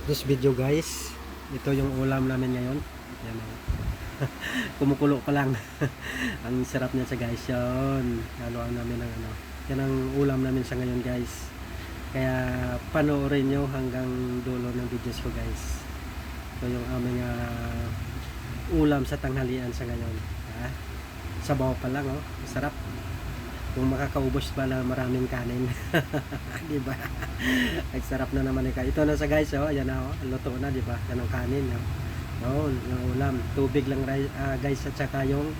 This video guys, ito yung ulam namin ngayon. Yan o. Kumukulo pa lang. Ang sarap niya sa guys yun. Haluan namin ng ano. Yan ang ulam namin sa ngayon guys. Kaya panoorin nyo hanggang dulo ng videos ko guys. Ito yung aming ulam sa tanghalian sa ngayon. Sabaw pa lang oh. Sarap. Kung makakaubos ba na maraming kanin. Di ba? Ay sarap na naman ika. Ito na sa guys, oh. Ayan na oh. Luto na, di ba? Yan ang kanin, oh. Yun, yung ulam. Tubig lang guys at saka yung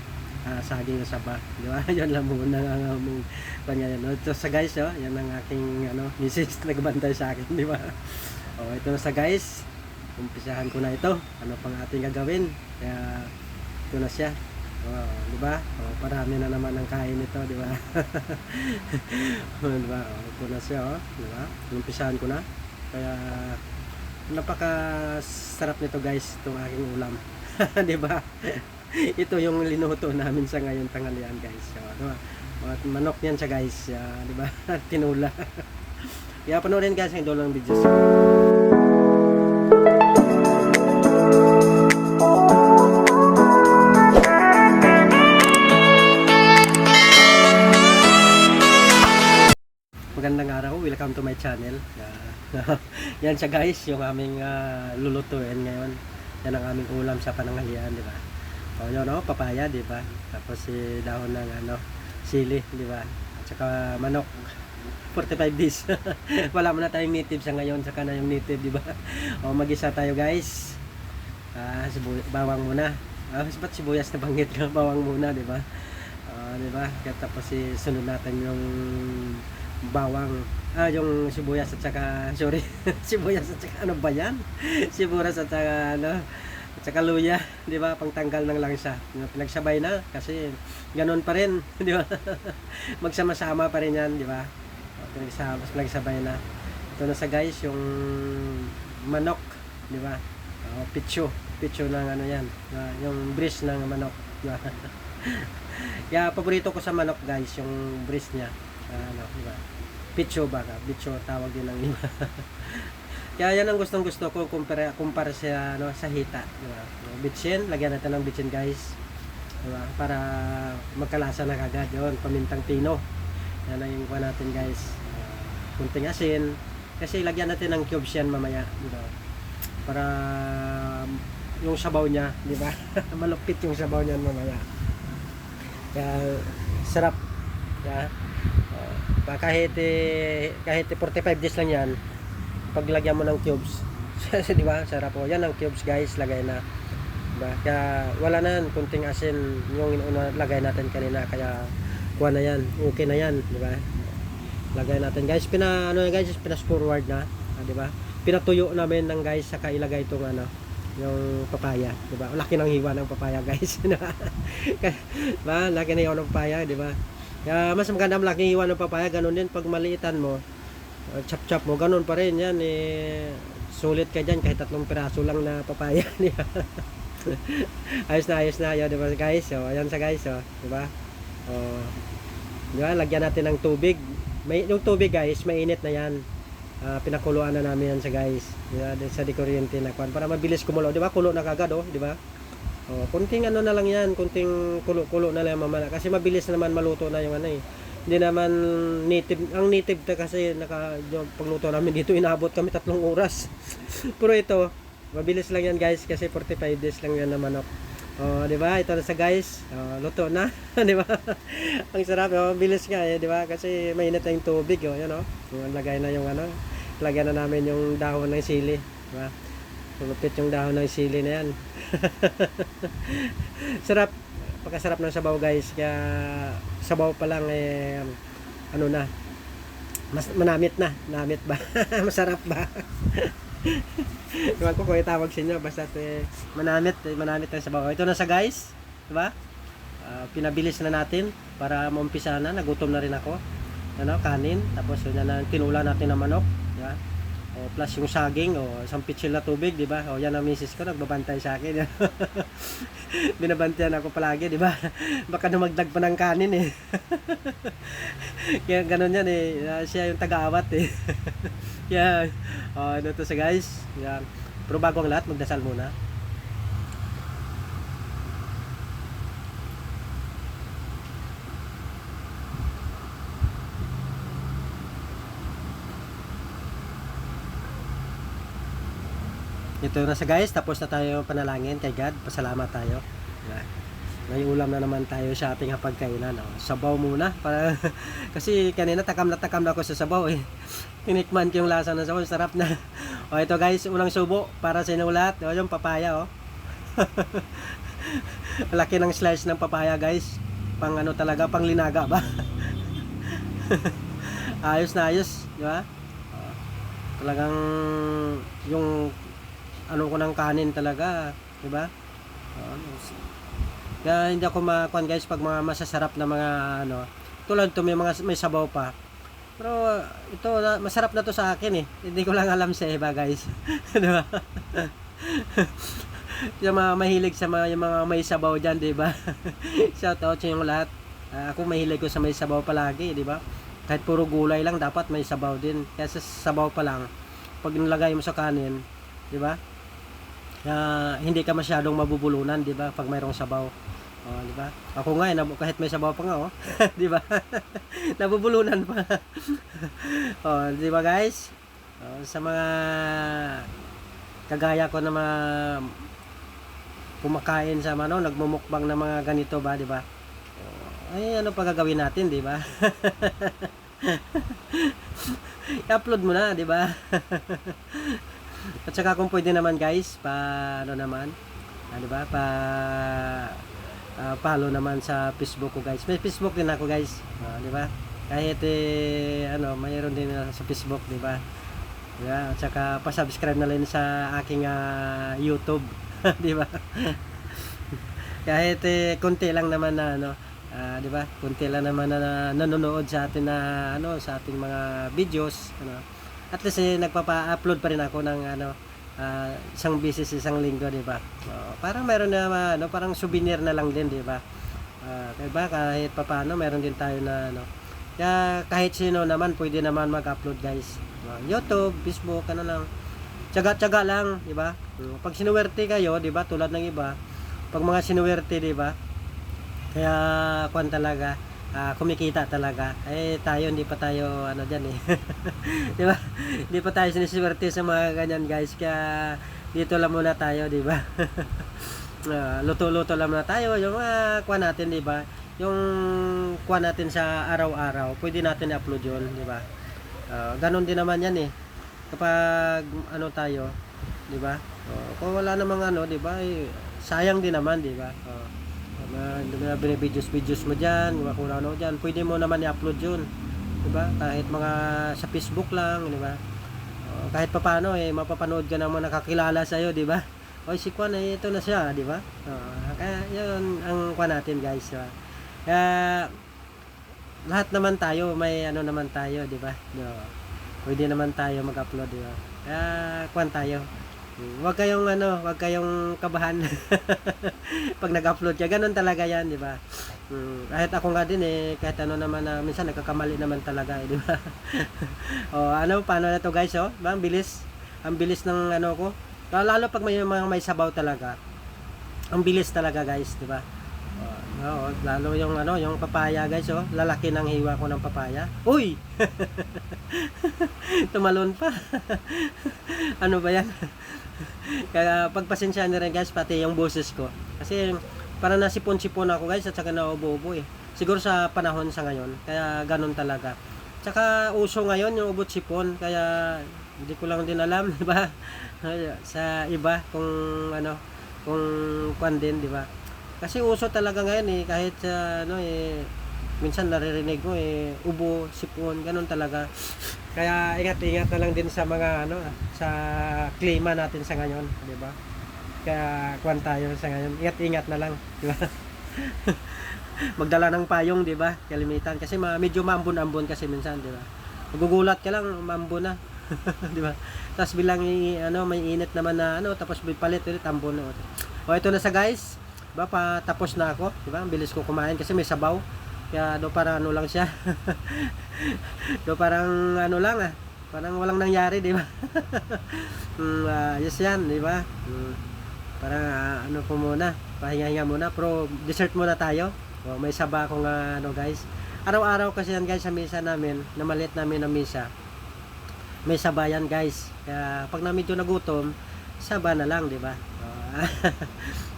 saging na saba. Di ba? Yan lang muna ang aming panyayan. Ito sa guys, oh. Yan ang aking misis nagbantay sa akin, di ba? Oh, ito na sa guys. Umpisahan ko na ito. Ano pang ating gagawin? Kaya ito na siya. Oh, di ba? Oh, parami na naman ang kain nito, di ba? Di ba? Oh, ito na siya, oh, di ba? Umpisahan ko na. Kaya napaka-sarap nito, guys, itong aking ulam. Di ba? Ito yung linuto namin sa ngayon tanghalian, guys. Oh, di ba? At manok niyan siya, guys. Di ba? Tinula. Kaya panoorin guys ang dulo ng videos. Magandang araw, welcome to my channel. Yan siya guys, yung aming lulutuin ngayon. Yan ang aming ulam sa pananghalian, di ba? O yun, papaya, di ba? Tapos dahon ng sili, di ba? At saka manok. 45 days. Wala mo na tayong native sa ngayon, saka na yung native, di ba? O mag-isa tayo guys. Bawang muna. Ba't sibuyas na banggit ka? Bawang muna, di ba? Di ba? Tapos sunod natin yung bawang, yung sibuyas at saka, sorry, sibuyas at saka ano ba yan? Sibuyas at saka at saka luya, di ba? Pangtanggal ng langsa. Pinagsabay na kasi ganun pa rin, di ba? Magsama-sama pa rin yan, di ba? Pinagsabay na. Ito na sa guys, yung manok, di ba? Pitcho ng ano yan, yung breast ng manok, di ba? Kaya paborito ko sa manok guys, yung breast niya. Diba? Pitcho baka, pitcho tawag din ng iba. Kaya yan ang gustong-gusto ko kumpara sa sa hita, diba? Bitsin, lagyan natin ng bitsin guys. Diba? Para magkalasa na kagad 'yon, pamintang pino. Yan ang yung natin guys. Kunting asin kasi lagyan natin ng cubes yan mamaya, diba? Para yung sabaw niya, diba? Malupit yung sabaw niyan mamaya. Kaya sarap. Kaya kahit 45 days lang yan, paglagyan mo ng cubes. Di ba? Sarap po. Yan ang cubes guys, lagay na. Diba? Kaya wala na yan, kunting asin yung lagay natin kanina, kaya kuha na yan, okay na yan, di ba? Lagay natin guys, guys, pinas forward na, di ba? Pinatuyo namin ng guys, saka ilagay itong yung papaya, di ba? Laki ng hiwa ng papaya guys. Diba? Laki ng hiwa ng papaya, di ba? Kaya mas maganda malaking hiwa ng papaya, ganun din pag maliitan mo, chop mo, ganun pa rin yan, sulit ka dyan kahit 3 piraso lang na papaya. Di ba? ayos na yun, di ba guys? So ayan sa guys, di ba? Di ba? Lagyan natin ng tubig. Yung tubig guys, mainit na yan. Pinakuluan na namin yan sa guys, di ba? Sa dikuryente na kwan para mabilis kumulo, di ba? Kulo na kagad, di ba? Kunting na lang yan, kunting kulo na lang mamala kasi mabilis naman maluto na yung hindi naman native, ang native kasi yung pagluto namin dito inabot kami 3 oras. Pero ito mabilis lang yan guys kasi 45 days lang yan na manok. Di ba? Ito na sa guys, luto na. Di ba? Ang sarap, mabilis nga di ba? Kasi mainit na yung tubig, yan yung lagay na yung lagyan na namin yung dahon ng sili, di ba? Lumapit yung dahon ng sili na yan. Sarap, pagkasarap ng sabaw guys. Kaya sabaw pa lang mas manamit na. Namit ba? Masarap ba? Iwan ko kung itawag sa inyo. Basta manamit ang sabaw. Ito na sa guys, diba? Pinabilis na natin para maumpisa na. Nagutom na rin ako. Kanin. Tapos tinula natin ng manok, diba? Plus yung saging, isang pitsil na tubig, di ba? Yan ang misis ko, nagbabantay sa akin. Binabantayan ako palagi, di ba? Baka dumagdag pa ng kanin Kaya ganun yan Siya yung taga-awat Yan. Ano to sa guys. Yan. Pero bago ang lahat, magdasal muna. Ito na sa guys, tapos na tayo panalangin kay God. Pasalamat tayo. Yan. May ulam na naman tayo sa ating hapagkainan. Sabaw muna. Kasi kanina takam na ako sa sabaw eh. Tinikman ko yung lasa ng sabaw. Sarap na. Ito guys, unang subo para sa inyo lahat. Yung papaya Laki ng slice ng papaya guys. Pang ano talaga, pang linaga ba? Ayos na ayos. Di ba? Talagang yung ano ko ng kanin talaga. Di ba? Kaya hindi ako makuan guys pag mga masasarap na mga ano. Tulad to may sabaw pa. Pero ito masarap na to sa akin eh. Hindi ko lang alam sa iba guys. Di ba? Yung mga mahilig sa yung mga may sabaw diyan, di ba? Shout out sa inyo lahat. Ako mahilig ko sa may sabaw palagi, di ba? Kahit puro gulay lang dapat may sabaw din. Kaya sa sabaw pa lang pag nilagay mo sa kanin, di ba? Hindi ka masyadong mabubulunan, di ba? Pag mayroong sabaw. Di ba? Ako nga kahit may sabaw pa nga, di ba? Nabubulunan pa. Di ba guys? Sa mga kagaya ko na mga kumakain sa nagmumukbang na mga ganito ba, di ba? Ay ano pa gagawin natin, di ba? I-upload mo na, di ba? At saka kung pwede naman guys, di ba? Follow naman sa Facebook ko guys. May Facebook din ako guys, di ba? Kahit mayroon din sa Facebook, di ba? Yeah, at saka pa-subscribe na rin sa aking YouTube, di ba? Kahit konti lang naman na di ba? Konti lang naman na nanonood sa atin na sa ating mga videos, At least nagpapa-upload pa rin ako ng isang beses isang linggo, di ba? Parang meron na parang souvenir na lang din, di ba? Diba? Kahit papaano meron din tayo na kaya kahit sino naman pwede naman mag-upload guys. YouTube, Facebook, lang. Tiyaga-tiyaga lang, di ba? Pag sinuwerte kayo, di ba? Tulad ng iba, pag mga sinuwerte, di ba? Kaya kuan talaga, kumikita talaga. Tayo hindi pa tayo diyan eh. Di ba? Hindi pa tayo siniswerte sa mga ganyan guys. Kaya dito lang muna tayo, di ba? Luto-luto lang muna tayo. Yung kuan natin, di ba? Yung kuan natin sa araw-araw, pwede natin i-upload 'yon, di ba? Ganon din naman 'yan eh. Kapag tayo, di ba? Kung wala namang di ba? Sayang din naman, di ba? Binibidyo's mo dyan, kung ano dyan, pwede mo naman i-upload yun, diba? Kahit mga sa Facebook lang, diba? Kahit papaano mapapanood ka naman nakakilala sa'yo, diba? Si Kwan ito na siya, diba? Kaya yun ang Kwan natin guys, diba? Kaya lahat naman tayo may naman tayo, diba? Pwede naman tayo mag-upload, diba? Kaya Kwan tayo. Wag kayong kabahan. Pag nag-upload ka, ganun talaga 'yan, 'di ba? Kahit ako nga din kahit naman minsan nagkakamali naman talaga, 'di ba? Paano na 'to, guys, Ang bilis. Ang bilis ng ko. Lalo pag may sabaw talaga. Ang bilis talaga, guys, 'di ba? Lalo yung papaya, guys, lalaki ng hiwa ko ng papaya. Uy! Tumalon pa. Ano ba 'yan? Kaya pagpasensya na rin guys, pati yung boses ko. Kasi parang nasipon-sipon ako guys, at saka naubo-ubo eh. Siguro sa panahon sa ngayon, kaya ganun talaga. Tsaka uso ngayon yung ubot-sipon, kaya hindi ko lang din alam, di ba? Sa iba kung kung kwan din, di ba? Kasi uso talaga ngayon kahit sa minsan naririnig mo ubo, sipon, ganun talaga. Kaya ingat-ingat na lang din sa mga sa klima natin sa ngayon, di ba? Kaya kuwan tayo sa ngayon. Ingat-ingat na lang, di ba? Magdala ng payong, di ba? Kalimitan kasi medyo maambon-ambon kasi minsan, di ba? Magugulat ka lang, maambon na. Di ba? Tapos bilang may init naman na tapos palit ulit ambon na. Ito na sa guys. Diba? Tapos na ako, di ba? Ang bilis ko kumain kasi may sabaw. Kaya para lang siya. Parang lang parang walang nangyari, di ba? Ayos yan, di ba? Parang ano po muna, pahinga-hinga muna, pero dessert muna tayo. May saba akong ano guys. Araw-araw kasi yan guys sa misa namin, na maliit namin na misa. May saba yan guys. Kaya pag na medyo nagutom, saba na lang, di ba?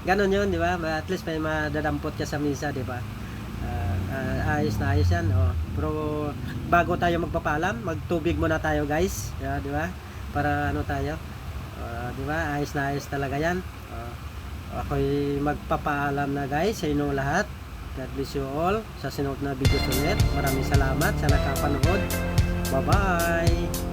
Ganon yun, di ba? At least may madadampot ka sa misa, di ba? Ayos na ayos yan. Pero bago tayo magpapalam, magtubig muna tayo guys. Di ba? Para ano tayo? Di ba? Ayos na ayos talaga yan. Ako'y magpapaalam na guys sa inyo lahat. God bless you all. Sa sunod na video ulit. Maraming salamat sa nakapanood. Bye bye.